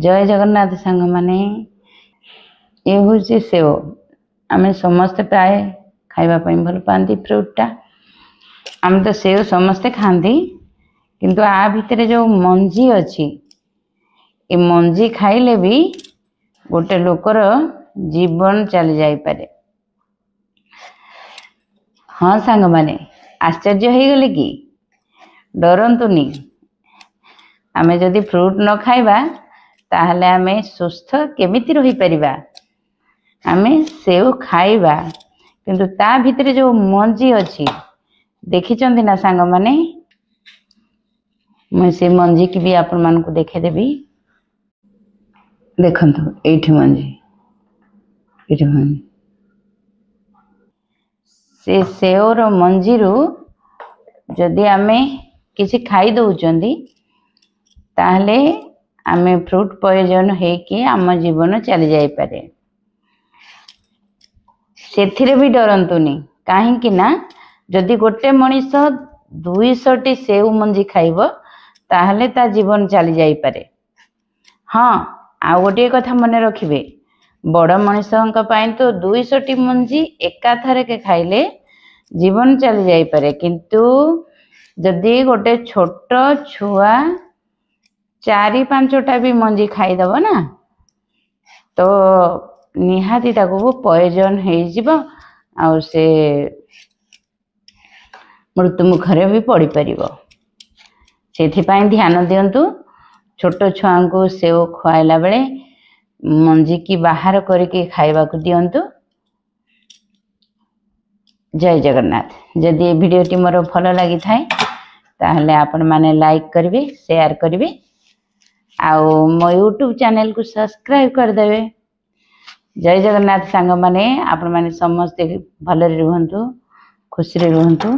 जय जगन्नाथ सांग माने ये हूँ सेव आम समस्ते प्राय खावाई भल पाती फ्रूटा आम तो सेव समस्ते खाती किंतु आ भितर जो मंजी अच्छी ये मंजी खाइले भी गोटे लोकर जीवन चली जाई पारे। हाँ सांग माने आश्चर्य हो गले कि डरंतुनी आमे जदि फ्रूट न खाइबा ताहले आमे सुस्थ केमिति रही परिबा। आमे सेव खाइबा किंतु ता भितरे जो मंजी अच्छी देखी चंदी ना सांग माने मैं से मंजी की भी आपण मान को देखे देबी। देखंतु एठी मंजी से सेवर मंजी रु जदि आमे किसी खाई दउचंदी ताहले आमे फ्रूट पॉइजन है कि आम जीवन चली जाई पारे। सेथिरे भी डरंतुनी काहे ना जदि गोटे मनीष 200 सेव मंजी खाइबो ताहले ता जीवन चली जाई पारे। हाँ आ गोटे कथा मन रखिबे बड़ मनीषों पाई तो 200 मंजी एका थरे के खाइले जीवन चली जाई पारे किंतु जदि गोटे छोट छुआ 4-5टा भी मंजी खाईदब ना तो निहाती ताको पॉइजन हो जिवो आ से मृत्यु मुखरे भी पड़ी परिबो। सेथिपाई ध्यान दियंतु छोट छुआ को सेव खुआला बेले मंजी की बाहर करके खाइबा को दियंतु। जय जगन्नाथ। जदि ये वीडियोटी मोर भल लगी थाए ताहले आपण माने लाइक करिवे शेयर करिवे आउ मो यूट्यूब चैनल को सब्सक्राइब कर देवे। जय जगन्नाथ सांग माने आपण माने समस्त भले रुहंतु खुशी रुहंतु।